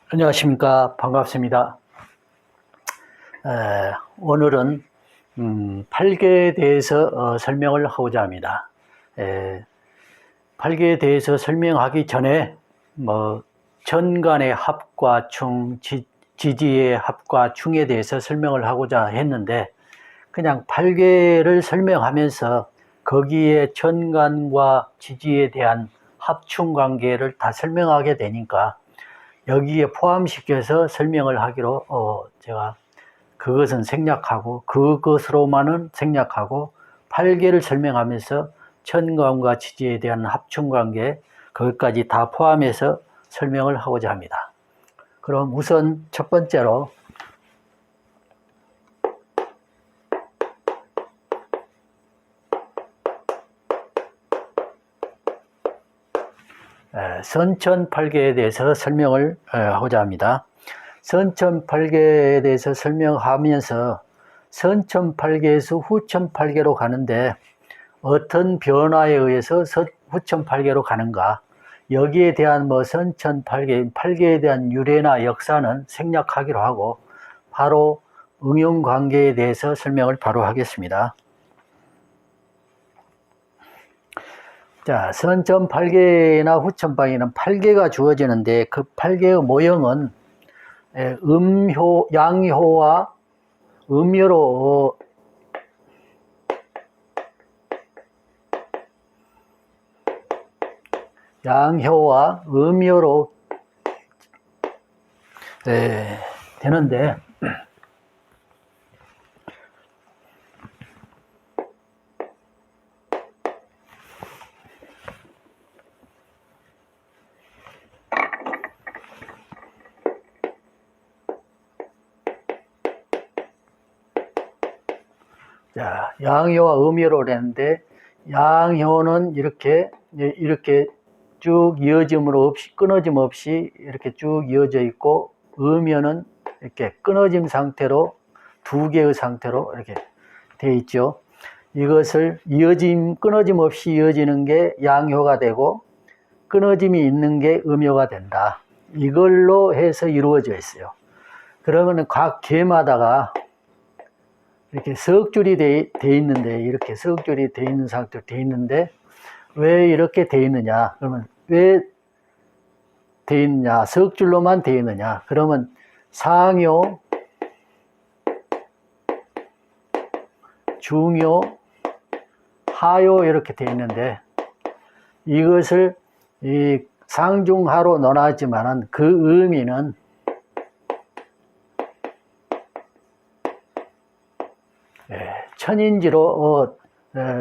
안녕하십니까. 반갑습니다. 오늘은 팔계에 대해서 설명을 하고자 합니다. 팔계에 대해서 설명하기 전에 천간의 합과 충, 지지의 합과 충에 대해서 설명을 하고자 했는데, 그냥 팔계를 설명하면서 거기에 천간과 지지에 대한 합충 관계를 다 설명하게 되니까 여기에 포함시켜서 설명을 하기로 제가 그것은 생략하고, 그것으로만은 생략하고 팔계를 설명하면서 천간과 지지에 대한 합충관계, 거기까지 다 포함해서 설명을 하고자 합니다. 그럼 우선 첫 번째로 선천팔계에 대해서 설명을 하고자 합니다. 선천팔계에 대해서 설명하면서 선천팔계에서 후천팔계로 가는데 어떤 변화에 의해서 후천팔계로 가는가, 여기에 대한 선천팔계, 팔계에 대한 유래나 역사는 생략하기로 하고 바로 응용관계에 대해서 설명을 바로 하겠습니다. 자, 선천팔계나 후천팔계는 팔계가 주어지는데 그 팔계의 모형은 양효와 음효로 되는데, 자, 양효와 음효로 되는데, 양효는 이렇게 쭉 이어짐으로 없이, 끊어짐 없이 이렇게 쭉 이어져 있고, 음효는 이렇게 끊어짐 상태로, 두 개의 상태로 이렇게 되어 있죠. 이것을 끊어짐 없이 이어지는 게 양효가 되고, 끊어짐이 있는 게 음효가 된다. 이걸로 해서 이루어져 있어요. 그러면 각 계마다가 이렇게 석줄이 돼 있는데, 이렇게 석줄이 돼 있는 상태로 돼 있는데, 왜 이렇게 돼 있느냐? 그러면 왜 돼 있느냐? 석줄로만 돼 있느냐? 그러면 상효, 중효, 하효 이렇게 돼 있는데, 이것을 이 상중하로 논하지만은 그 의미는 천인지로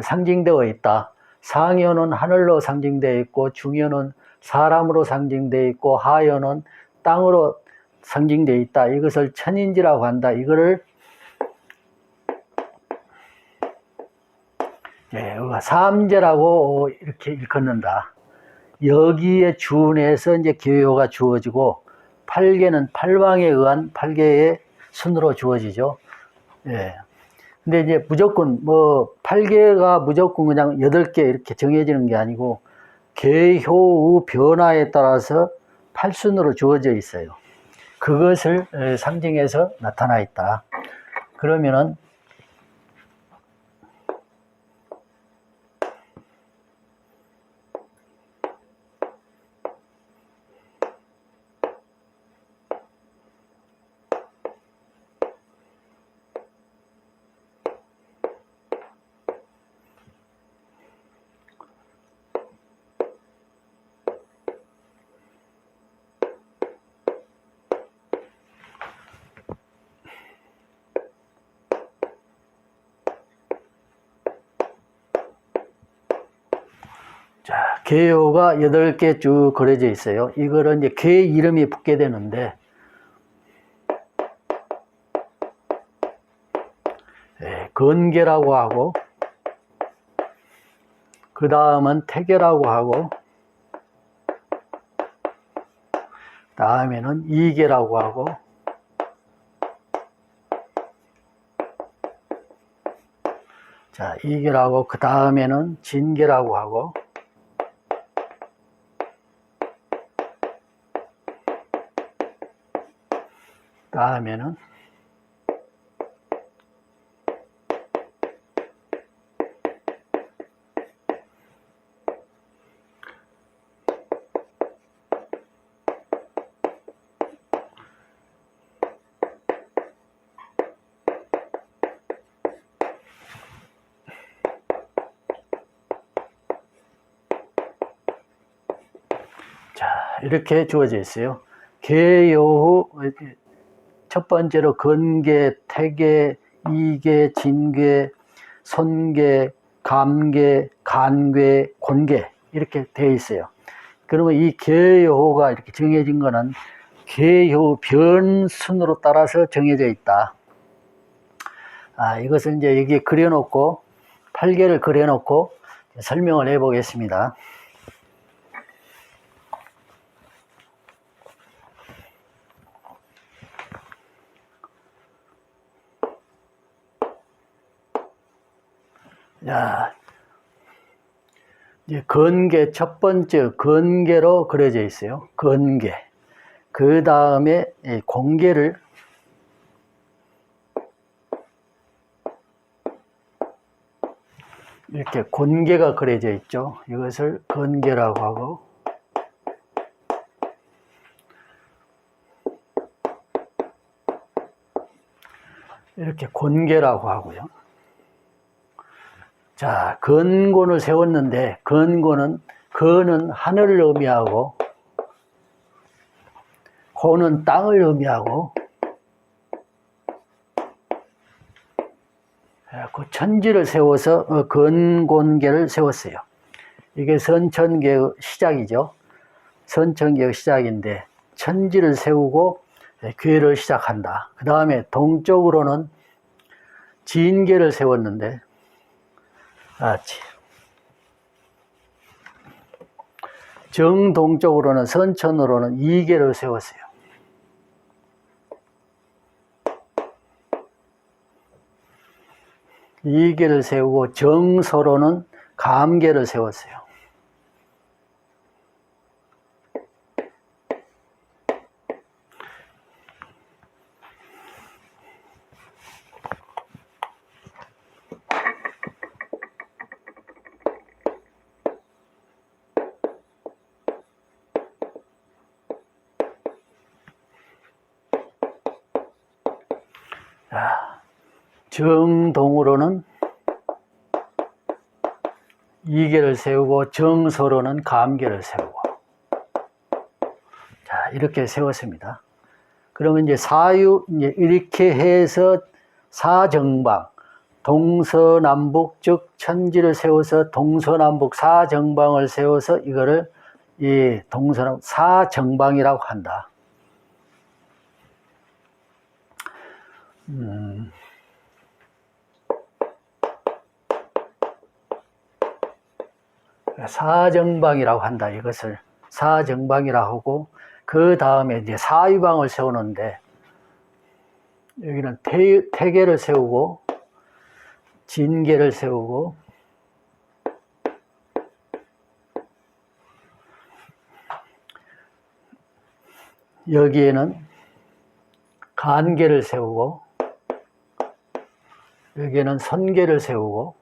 상징되어 있다. 상효는 하늘로 상징되어 있고, 중효는 사람으로 상징되어 있고, 하효는 땅으로 상징되어 있다. 이것을 천인지라고 한다. 이거를 삼재라고 이렇게 일컫는다. 여기에 준해서 이제 기호가 주어지고, 팔계는 팔왕에 의한 팔계의 순으로 주어지죠. 근데 이제 무조건 팔계가 무조건 그냥 8개 이렇게 정해지는 게 아니고 계효의 변화에 따라서 팔순으로 주어져 있어요. 그것을 상징해서 나타나 있다. 그러면은 자, 계효가 8개 쭉 그려져 있어요. 이거를 이제 계 이름이 붙게 되는데, 건계라고 하고, 그 다음은 태계라고 하고, 다음에는 이계라고 하고, 자, 이계라고, 그 다음에는 진계라고 하고, 다음에는 이렇게 주어져 있어요. 계여후 첫 번째로 건계, 태계, 이계, 진계, 손계, 감계, 간계, 곤계 이렇게 되어 있어요. 그러면 이 계여호가 이렇게 정해진 거는 계여호 변순으로 따라서 정해져 있다. 이것을 이제 여기 그려놓고 8개를 그려놓고 설명을 해 보겠습니다. 자, 이제 건계 첫 번째 건계로 그려져 있어요. 건계. 그 다음에 공계를 이렇게 곤계가 그려져 있죠. 이것을 건계라고 하고, 이렇게 곤계라고 하고요. 자, 건곤을 세웠는데, 건곤은, 건은 하늘을 의미하고, 고는 땅을 의미하고, 그 천지를 세워서 건곤계를 세웠어요. 이게 선천계의 시작이죠. 선천계의 시작인데, 천지를 세우고 괴를 시작한다. 그 다음에 동쪽으로는 진계를 세웠는데, 정동쪽으로는 선천으로는 이계를 세웠어요. 이계를 세우고 정서로는 감계를 세웠어요. 정동으로는 이계를 세우고 정서로는 감계를 세우고, 자, 이렇게 세웠습니다. 그러면 이제 이제 이렇게 해서 사정방, 동서남북, 즉 천지를 세워서 동서남북 사정방을 세워서 이거를 이 동서남 사정방이라고 한다. 사정방이라고 한다. 이것을 사정방이라고 하고, 그 다음에 이제 사위방을 세우는데, 여기는 태계를 세우고, 진계를 세우고, 여기에는 간계를 세우고, 여기에는 손계를 세우고,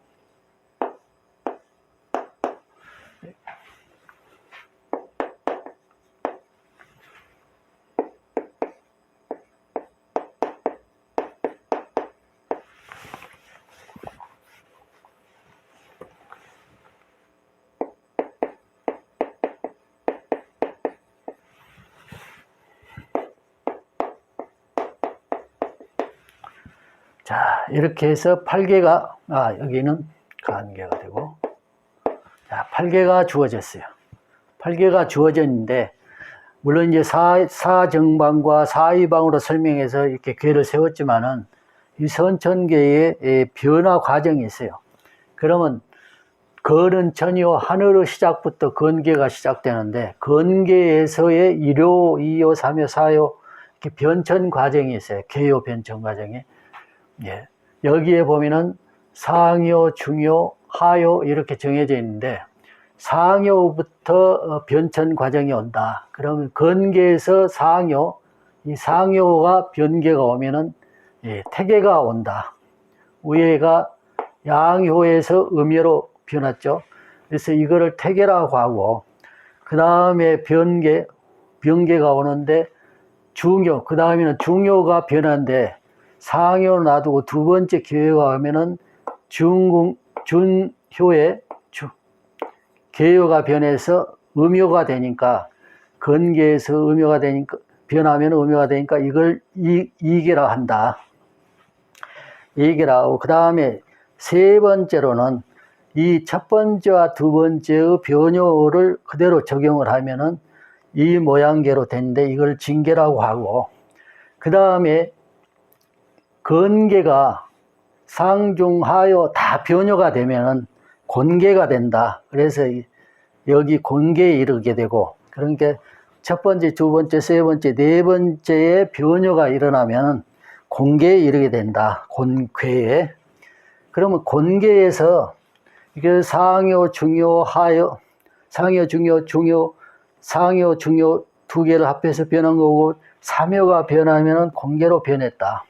자, 이렇게 해서 8개가, 여기는 간계가 되고, 자, 8개가 주어졌어요. 8개가 주어졌는데, 물론 이제 사정방과 사위방으로 설명해서 이렇게 궤를 세웠지만은, 이 선천계의 변화 과정이 있어요. 그러면, 건은 전이요, 하늘의 시작부터 건계가 시작되는데, 건계에서의 1요, 2요, 3요, 4요, 이렇게 변천 과정이 있어요. 계요 변천 과정이. 예. 여기에 보면은 상요, 중요, 하요 이렇게 정해져 있는데, 상요부터 변천 과정이 온다. 그러면 건계에서 상요, 이 상요가 변계가 오면은 태계가 온다. 위에가 양효에서 음효로 변했죠. 그래서 이거를 태계라고 하고, 그 다음에 변계가 오는데 중요, 그 다음에는 중요가 변한데 상효를 놔두고 두 번째 기회가 오면은 준효에 계효가 변해서 음효가 되니까, 건계에서 음효가 되니까, 변하면 음효가 되니까 이걸 이계라 한다. 이계라고, 그 다음에 세 번째로는 이 첫 번째와 두 번째의 변효를 그대로 적용을 하면은 이 모양계로 되는데 이걸 진계라고 하고, 그 다음에 건계가 상중하요 다 변효가 되면은 곤계가 된다. 그래서 여기 곤계에 이르게 되고, 그러니까 첫 번째, 두 번째, 세 번째, 네 번째에 변효가 일어나면 곤계에 이르게 된다. 곤괴에. 그러면 곤계에서 이게 상효, 중효, 하효, 상효, 중효, 중효, 상효, 중효 두 개를 합해서 변한 거고, 삼효가 변하면 곤계로 변했다.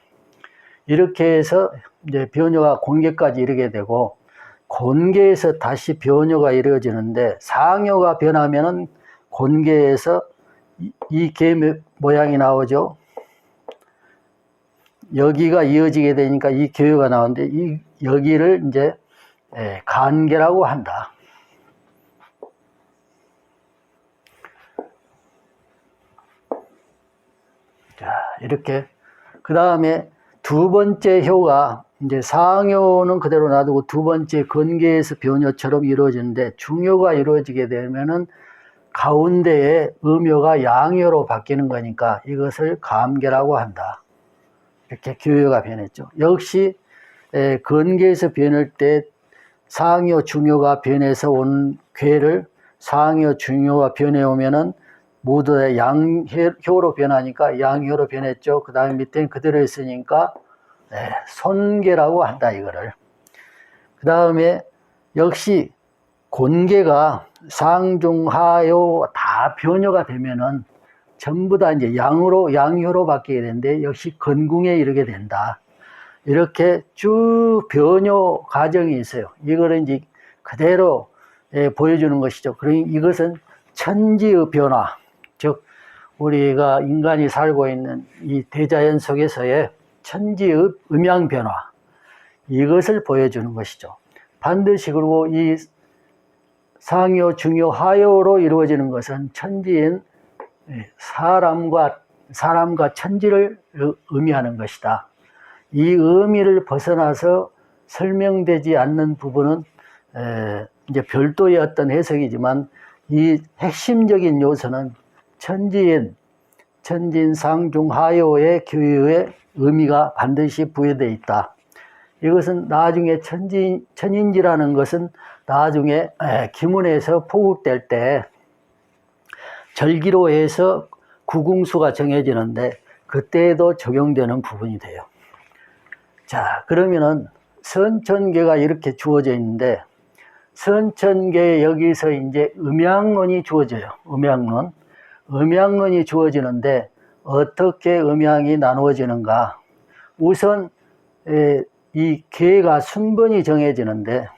이렇게 해서 이제 변효가 곤계까지 이르게 되고, 곤계에서 다시 변효가 이루어지는데, 상효가 변하면은 곤계에서 이 개 모양이 나오죠. 여기가 이어지게 되니까 이 계효가 나오는데, 여기를 이제 간계라고 한다. 자, 이렇게. 그 다음에 두 번째 효가 이제 상효는 그대로 놔두고 두 번째 건계에서 변효처럼 이루어지는데, 중효가 이루어지게 되면은 가운데에 음효가 양효로 바뀌는 거니까 이것을 감계라고 한다. 이렇게 교효가 변했죠. 역시 건계에서 변할 때 상효, 중효가 변해서 온 괴를 상효, 중효가 변해 오면은 모두 다 양효로 변하니까 양효로 변했죠. 그 다음에 밑에는 그대로 있으니까 손계라고 한다, 이거를. 그 다음에 역시 곤계가 상중하요 다 변효가 되면은 전부 다 이제 양효로 바뀌게 되는데, 역시 건궁에 이르게 된다. 이렇게 쭉 변효 과정이 있어요. 이거를 이제 그대로 보여주는 것이죠. 그러니 이것은 천지의 변화, 즉 우리가 인간이 살고 있는 이 대자연 속에서의 천지의 음양 변화, 이것을 보여주는 것이죠. 반드시 그리고 이 상효, 중효, 하효로 이루어지는 것은 천지인 사람과 천지를 의미하는 것이다. 이 의미를 벗어나서 설명되지 않는 부분은 이제 별도의 어떤 해석이지만, 이 핵심적인 요소는 천지인 상중하효의 교유의 의미가 반드시 부여되어 있다. 이것은 나중에 천인지라는 것은 나중에 기문에서 포국될 때 절기로 해서 구궁수가 정해지는데, 그때에도 적용되는 부분이 돼요. 자, 그러면은 선천계가 이렇게 주어져 있는데, 선천계 여기서 이제 음양론이 주어져요. 음양론이 주어지는데 어떻게 음양이 나누어지는가? 우선 이 계가 순번이 정해지는데,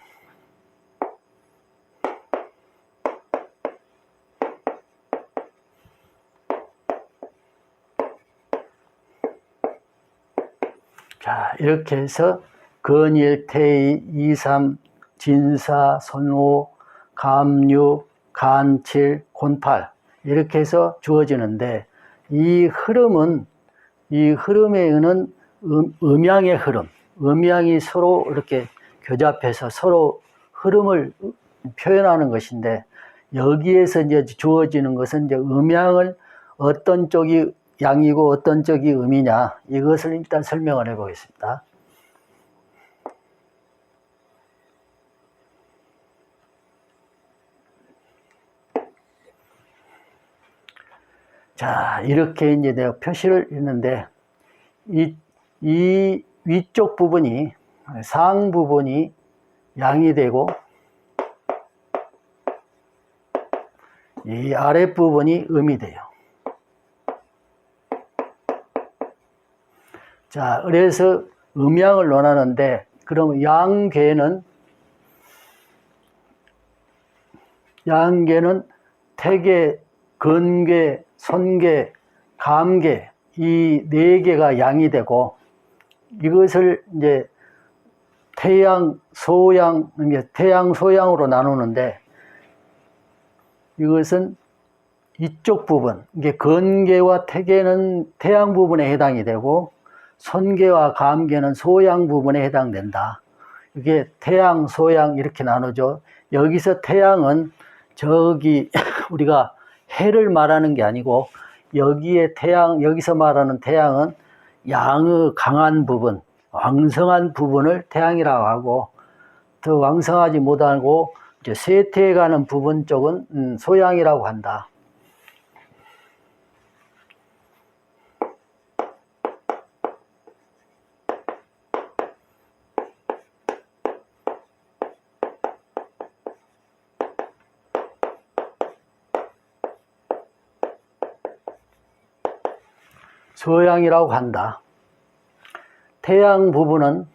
자, 이렇게 해서 건일, 태이, 이삼, 진사, 선호, 감유, 간칠, 곤팔, 이렇게 해서 주어지는데, 이 흐름에는 음양의 흐름, 음양이 서로 이렇게 교잡해서 서로 흐름을 표현하는 것인데, 여기에서 이제 주어지는 것은 이제 음양을 어떤 쪽이 양이고 어떤 쪽이 음이냐, 이것을 일단 설명을 해 보겠습니다. 자, 이렇게 이제 내가 표시를 했는데, 이 위쪽 부분이, 상 부분이 양이 되고, 이 아랫 부분이 음이 돼요. 자, 그래서 음양을 논하는데, 그럼 양계는 태계, 근계, 손계, 감계, 이 네 개가 양이 되고, 이것을 이제 태양, 소양, 태양, 소양으로 나누는데, 이것은 이쪽 부분, 이게 근계와 태계는 태양 부분에 해당이 되고, 손계와 감계는 소양 부분에 해당된다. 이게 태양, 소양 이렇게 나누죠. 여기서 태양은 저기 우리가 해를 말하는 게 아니고, 여기에 여기서 말하는 태양은 양의 강한 부분, 왕성한 부분을 태양이라고 하고, 더 왕성하지 못하고 이제 쇠퇴해가는 부분 쪽은 소양이라고 한다. 소양이라고 한다. 태양 부분은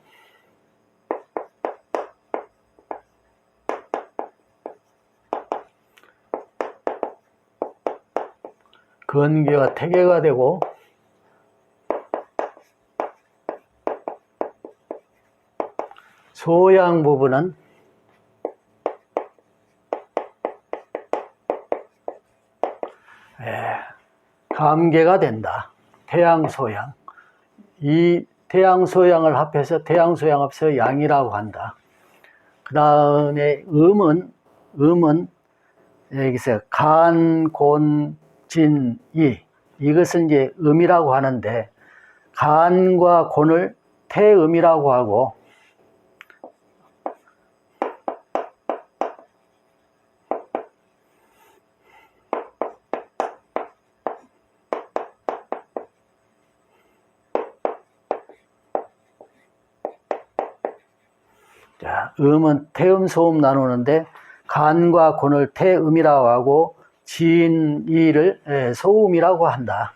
근계와 태계가 되고, 소양 부분은 감계가 된다. 태양, 소양. 이 태양, 소양을 합해서 태양, 소양 합해서 양이라고 한다. 그 다음에 음은 여기서 간, 곤, 진, 이. 이것은 이제 음이라고 하는데, 간과 곤을 태음이라고 하고, 자, 음은 태음, 소음 나누는데, 간과 곤을 태음이라고 하고, 진, 이를 소음이라고 한다.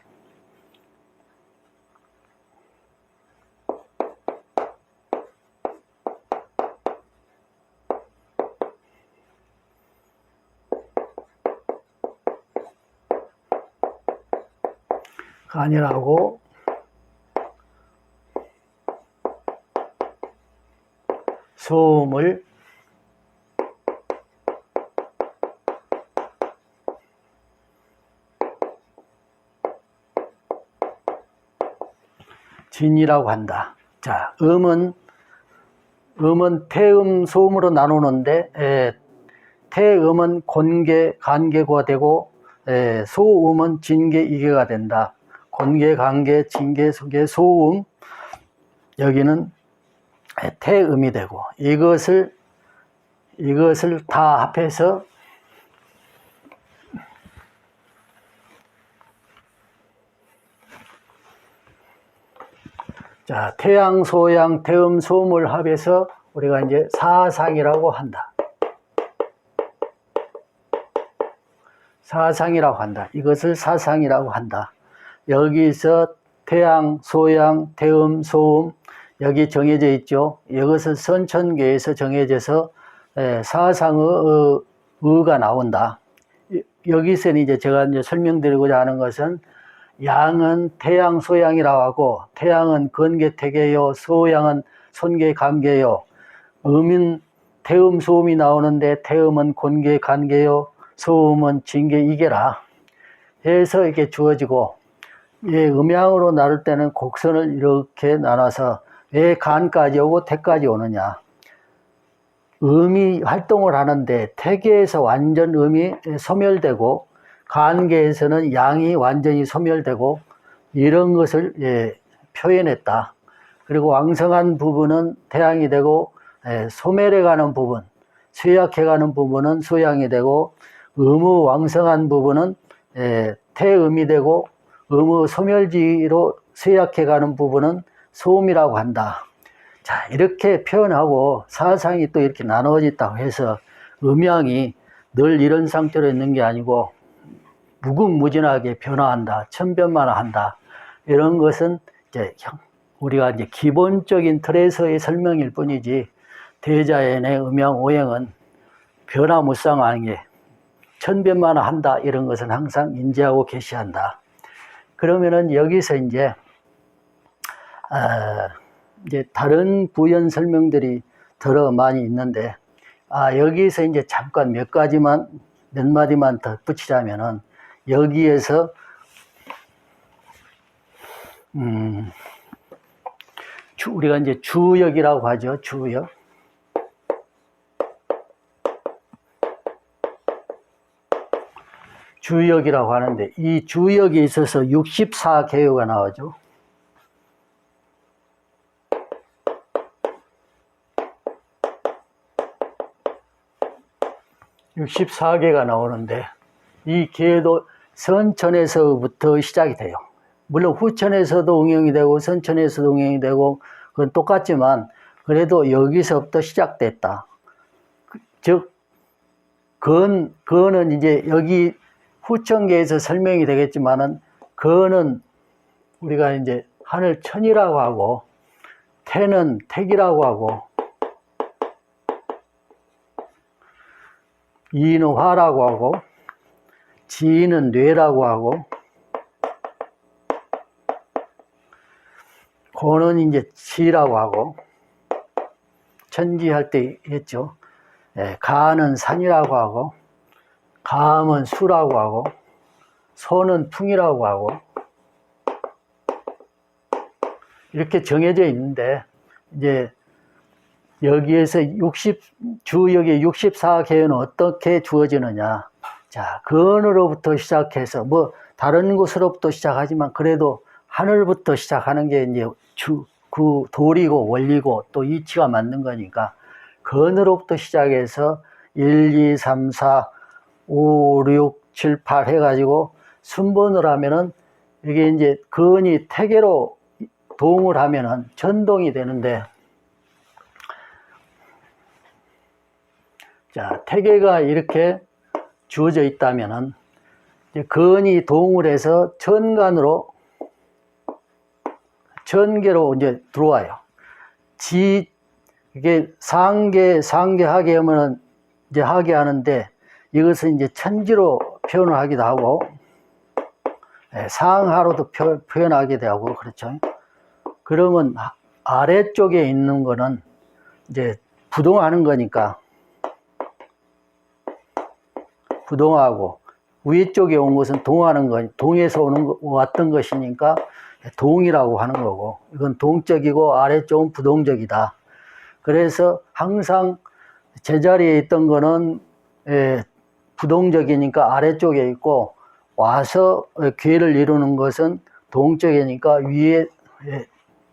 간이라고, 소음을 진이라고 한다. 자, 음은 태음, 소음으로 나누는데, 태음은 곤계, 간계가 되고, 소음은 진계, 이계가 된다. 곤계, 간계, 진계, 소계, 소음, 여기는 태음이 되고, 이것을 다 합해서 자, 태양, 소양, 태음, 소음을 합해서 우리가 이제 사상이라고 한다. 사상이라고 한다. 이것을 사상이라고 한다. 여기서 태양, 소양, 태음, 소음 여기 정해져 있죠. 이것은 선천계에서 정해져서 사상의 의가 나온다. 여기서는 이제 제가 이제 설명드리고자 하는 것은 양은 태양, 소양이라고 하고, 태양은 근계, 태계요, 소양은 손계, 감계요. 음인 태음, 소음이 나오는데 태음은 곤계, 간계요, 소음은 진계, 이계라 해서 이렇게 주어지고, 음양으로 나눌 때는 곡선을 이렇게 나눠서 왜 간까지 오고 태까지 오느냐. 음이 활동을 하는데 태계에서 완전 음이 소멸되고, 간계에서는 양이 완전히 소멸되고, 이런 것을 표현했다. 그리고 왕성한 부분은 태양이 되고, 소멸해가는 부분, 쇠약해가는 부분은 소양이 되고, 음의 왕성한 부분은 태음이 되고, 음의 소멸지로 쇠약해가는 부분은 소음이라고 한다. 자, 이렇게 표현하고 사상이 또 이렇게 나눠졌다고 해서 음양이 늘 이런 상태로 있는 게 아니고 무궁무진하게 변화한다, 천변만화한다. 이런 것은 이제 우리가 이제 기본적인 틀에서의 설명일 뿐이지 대자연의 음양오행은 변화무쌍한 게 천변만화한다 이런 것은 항상 인지하고 계시한다. 그러면은 여기서 이제 다른 부연 설명들이 더러 많이 있는데 여기서 이제 잠깐 몇 마디만 더 붙이자면은 여기에서 우리가 이제 주역이라고 하죠. 주역. 주역이라고 하는데 이 주역에 있어서 64개요가 나오죠. 64개가 나오는데 이 계도 선천에서부터 시작이 돼요. 물론 후천에서도 응용이 되고 선천에서도 응용이 되고 그건 똑같지만 그래도 여기서부터 시작됐다. 즉 그거는 이제 여기 후천계에서 설명이 되겠지만은 그거는 우리가 이제 하늘천이라고 하고 태는 택이라고 하고 이는 화라고 하고 지는 뇌라고 하고 고는 이제 지라고 하고 천지할 때 했죠. 가는 산이라고 하고 감은 수라고 하고 소는 풍이라고 하고 이렇게 정해져 있는데 이제 여기에서 주역의 64개요는 어떻게 주어지느냐. 자, 근으로부터 시작해서 뭐 다른 곳으로부터 시작하지만 그래도 하늘부터 시작하는 게 이제 그 도리고 원리고 또 이치가 맞는 거니까 근으로부터 시작해서 1, 2, 3, 4, 5, 6, 7, 8 해가지고 순번으로 하면은 이게 이제 근이 태계로 동을 하면은 전동이 되는데 자, 태계가 이렇게 주어져 있다면은 이제 근이 동을 해서 전계로 이제 들어와요. 이게 상계하게 하면은 이제 하게 하는데 이것은 이제 천지로 표현을 하기도 하고 상하로도 표현하기도 하고 그렇죠. 그러면 아래쪽에 있는 거는 이제 부동하는 거니까 부동하고 위에 쪽에 온 것은 동하는 거, 동에서 왔던 것이니까 동이라고 하는 거고 이건 동적이고 아래쪽은 부동적이다. 그래서 항상 제자리에 있던 거는 부동적이니까 아래쪽에 있고 와서 괴를 이루는 것은 동적이니까 위에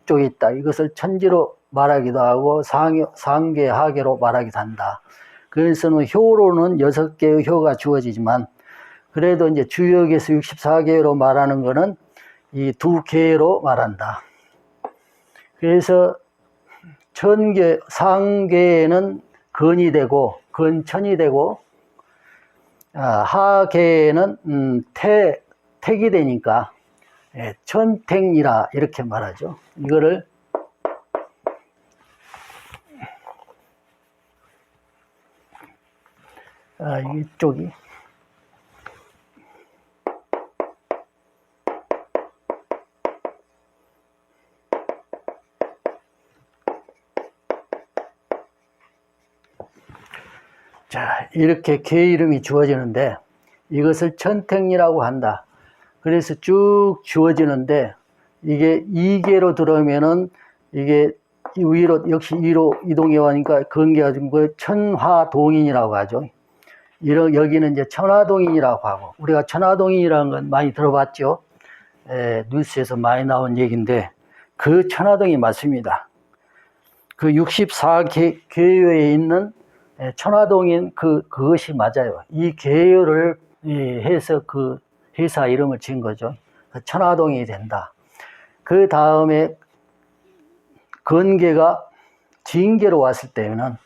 쪽에 있다. 이것을 천지로 말하기도 하고 상계, 하계로 말하기도 한다. 그래서는 효로는 6개의 효가 주어지지만 그래도 이제 주역에서 64개로 말하는 거는 이 2개로 말한다. 그래서 상계는 근이 되고 근천이 되고 하계는 택이 되니까 천택이라 이렇게 말하죠. 이거를 이쪽이 자, 이렇게 개 이름이 주어지는데 이것을 천택이라고 한다. 그래서 쭉 주어지는데 이게 2개로 들어오면은 이게 위로 역시 위로 이동해 가니까 근계가 준 거 천화동인이라고 하죠. 여기는 이제 천화동인이라고 하고 우리가 천화동인이라는 건 많이 들어봤죠. 뉴스에서 많이 나온 얘기인데 그 천화동이 맞습니다. 그 64개요에 있는 천화동인 그것이 맞아요. 이 계요를 해서 그 회사 이름을 지은 거죠. 천화동이 된다. 그 다음에 근계가 진계로 왔을 때는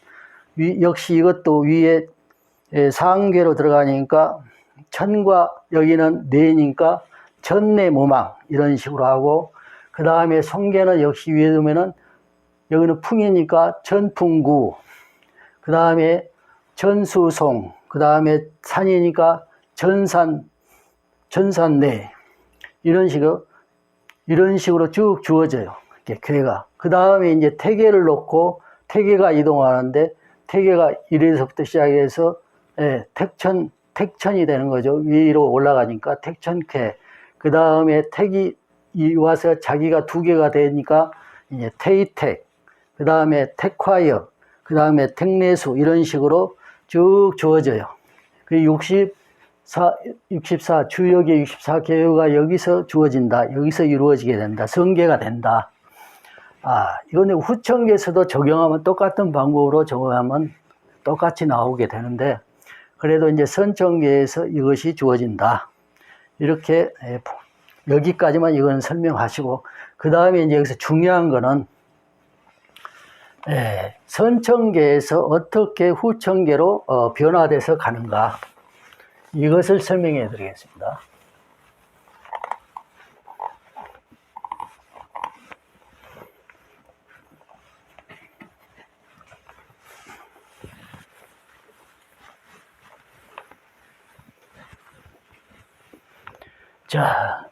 역시 이것도 위에 상계로 들어가니까 천과 여기는 뇌니까 천내무망 이런 식으로 하고 그 다음에 송계는 역시 위에 두면은 여기는 풍이니까 전풍구, 그 다음에 전수송, 그 다음에 산이니까 전산내, 이런 식으로 쭉 주어져요. 이렇게 괴가. 그 다음에 이제 태계를 놓고 태계가 이동하는데, 태계가 1에서부터 시작해서 택천이 되는 거죠. 위로 올라가니까 택천쾌. 그 다음에 택이 와서 자기가 2개가 되니까 이제 태이택. 그 다음에 택화역. 그 다음에 택내수. 이런 식으로 쭉 주어져요. 그 64 주역의 64개요가 여기서 주어진다. 여기서 이루어지게 된다. 성계가 된다. 이거는 후천계에서도 적용하면 똑같은 방법으로 적용하면 똑같이 나오게 되는데, 그래도 이제 선천계에서 이것이 주어진다. 이렇게 여기까지만 이건 설명하시고, 그 다음에 이제 여기서 중요한 거는 선천계에서 어떻게 후천계로 변화돼서 가는가, 이것을 설명해 드리겠습니다. 자,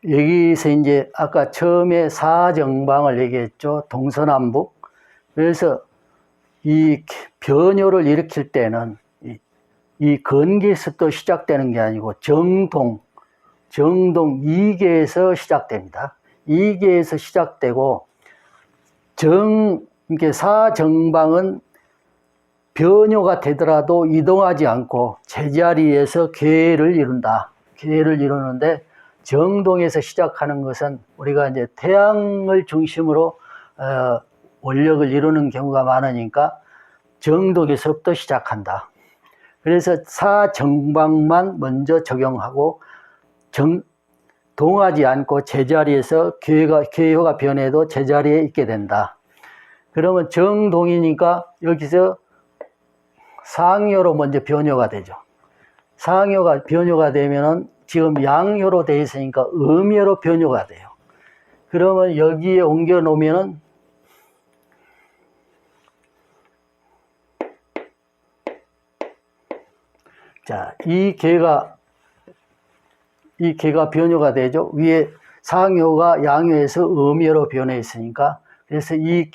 여기서 이제 아까 처음에 사정방을 얘기했죠. 동서남북. 그래서 이 변효를 일으킬 때는 이 건기에서 또 시작되는 게 아니고 정동 2계에서 시작됩니다. 2계에서 시작되고 이게 사정방은 변효가 되더라도 이동하지 않고 제자리에서 괴를 이룬다. 괴를 이루는데, 정동에서 시작하는 것은 우리가 이제 태양을 중심으로 원력을 이루는 경우가 많으니까 정동에서부터 시작한다. 그래서 사정방만 먼저 적용하고 동하지 않고 제자리에서 괴효가 변해도 제자리에 있게 된다. 그러면 정동이니까 여기서 상효로 먼저 변효가 되죠. 상효가 변효가 되면은 지금 양효로 되어 있으니까 음효로 변효가 돼요. 그러면 여기에 옮겨 놓으면은 자, 이 개가 변효가 되죠. 위에 상효가 양효에서 음효로 변해 있으니까, 그래서 이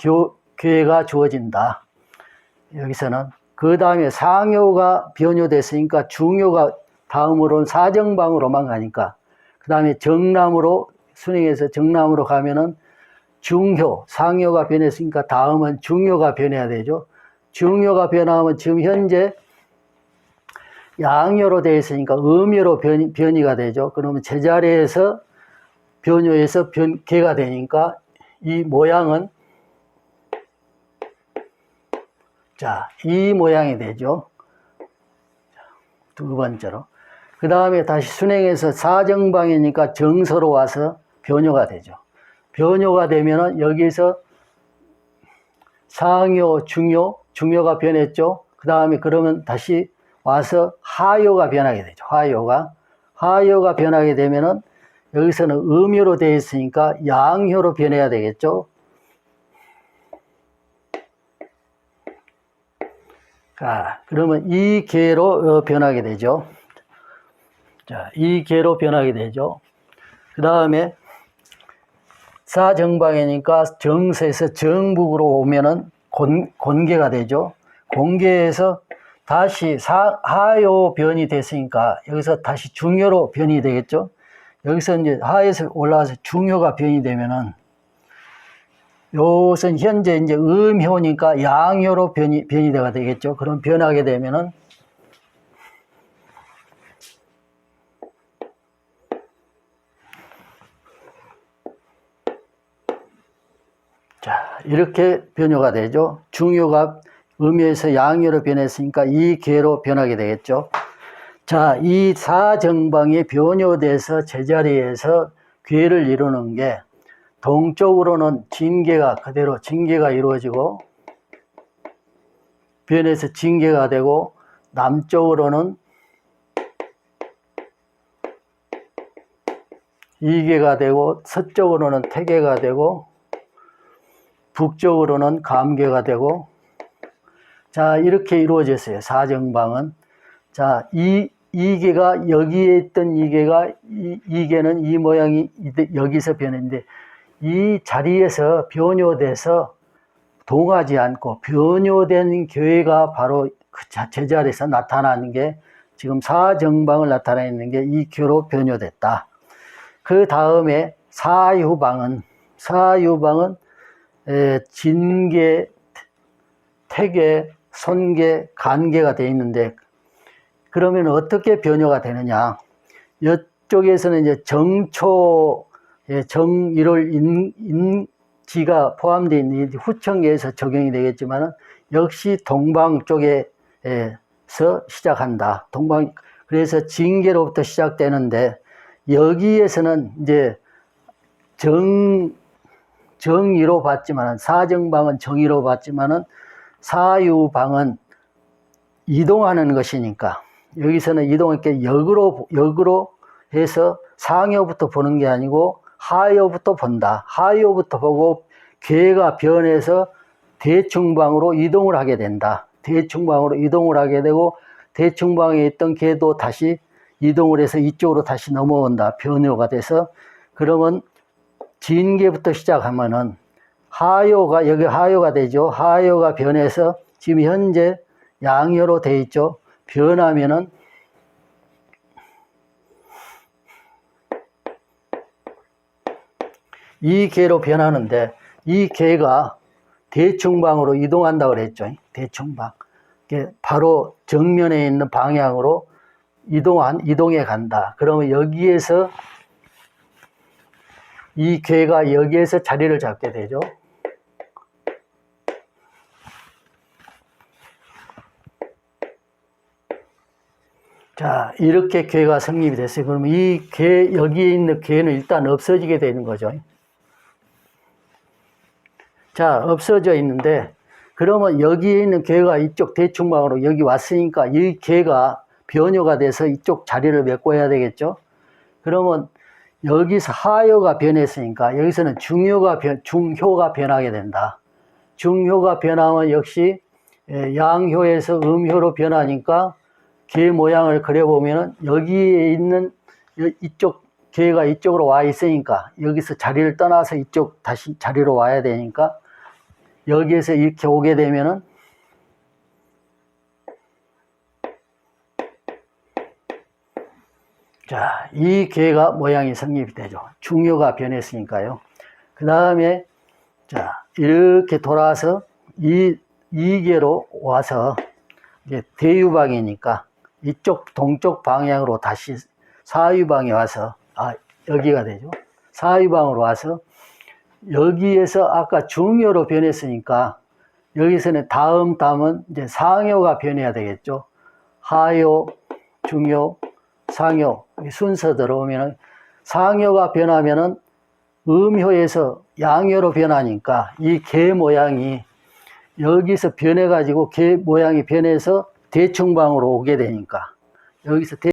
괴가 주어진다. 여기서는 그 다음에 상효가 변효됐으니까 중효가 다음으로는 사정방으로만 가니까, 그 다음에 정남으로 순행해서 정남으로 가면은 중효, 상효가 변했으니까 다음은 중효가 변해야 되죠. 중효가 변하면 지금 현재 양효로 되어 있으니까 음효로 변이가 되죠. 그러면 제자리에서 변효에서 개가 되니까 이 모양은 이 모양이 되죠. 두 번째로. 그 다음에 다시 순행해서 사정방이니까 정서로 와서 변효가 되죠. 변효가 되면은 여기서 상효, 중효가 변했죠. 그 다음에 그러면 다시 와서 하효가 변하게 되죠. 하효가 변하게 되면은 여기서는 음효로 되어 있으니까 양효로 변해야 되겠죠. 그러면 이 계로 변하게 되죠. 자, 이 계로 변하게 되죠. 그 다음에 사정방이니까 정서에서 정북으로 오면은 곤계가 되죠. 곤계에서 다시 하효 변이 됐으니까 여기서 다시 중효로 변이 되겠죠. 여기서 이제 하에서 올라와서 중효가 변이 되면은 요것은 현재 이제 음효니까 양효로 변이가 되겠죠. 그럼 변하게 되면은 자, 이렇게 변효가 되죠. 중효가 음효에서 양효로 변했으니까 이 계로 변하게 되겠죠. 자, 이 사정방이 변효돼서 제자리에서 괴를 이루는 게, 동쪽으로는 그대로 징계가 이루어지고 변해서 징계가 되고, 남쪽으로는 이계가 되고 서쪽으로는 태계가 되고 북쪽으로는 감계가 되고 자 이렇게 이루어졌어요. 사정방은. 자 이계가 여기에 있던 이계가 이계는 이 모양이 여기서 변했는데 이 자리에서 변효돼서 동하지 않고 변효된 교회가 바로 그 제자리에서 나타나는 게 지금 사정방을 나타내는 게 이 교로 변효됐다. 그 다음에 사유방은 진계, 태계, 손계, 간계가 되어 있는데 그러면 어떻게 변효가 되느냐? 이쪽에서는 이제 정초, 정일월 인지가 포함되어 있는 후천계에서 적용이 되겠지만 역시 동방 쪽에서 시작한다. 그래서 진계로부터 시작되는데 여기에서는 이제 정의로 봤지만 사정방은 정의로 봤지만은 사유방은 이동하는 것이니까 여기서는 이동할게 역으로 해서 상요부터 보는 게 아니고 하요부터 본다. 하요부터 보고 괴가 변해서 대충방으로 이동을 하게 된다. 대충방으로 이동을 하게 되고 대충방에 있던 괴도 다시 이동을 해서 이쪽으로 다시 넘어온다. 변효가 돼서 그러면 진계부터 시작하면은 하요가 여기 하요가 되죠. 하요가 변해서 지금 현재 양효로 돼 있죠. 변하면은 이 계로 변하는데 이 계가 대충방으로 이동한다고 그랬죠. 대충방. 바로 정면에 있는 방향으로 이동해 간다. 그러면 여기에서 이 괴가 여기에서 자리를 잡게 되죠. 자, 이렇게 괴가 성립이 됐어요. 그러면 이 괴, 여기에 있는 괴는 일단 없어지게 되는 거죠. 자, 없어져 있는데, 그러면 여기에 있는 괴가 이쪽 대충방으로 여기 왔으니까 이 괴가 변효가 돼서 이쪽 자리를 메꿔야 되겠죠. 그러면 여기서 하효가 변했으니까 여기서는 중효가 변하게 된다. 중효가 변하면 역시 양효에서 음효로 변하니까 개 모양을 그려보면은 여기에 있는 이쪽 개가 이쪽으로 와 있으니까 여기서 자리를 떠나서 이쪽 다시 자리로 와야 되니까 여기에서 이렇게 오게 되면은 자, 이 괴가 모양이 성립이 되죠. 중효가 변했으니까요. 그 다음에 자 이렇게 돌아서 이 괴로 와서 이제 대유방이니까 이쪽 동쪽 방향으로 다시 사유방에 와서 여기가 되죠. 사유방으로 와서 여기에서 아까 중효로 변했으니까 여기서는 다음 담은 이제 상효가 변해야 되겠죠. 하효, 중효, 상효 순서 들어오면은 상효가 변하면은 음효에서 양효로 변하니까 이 개 모양이 여기서 변해 가지고 개 모양이 변해서 대충방으로 오게 되니까 여기서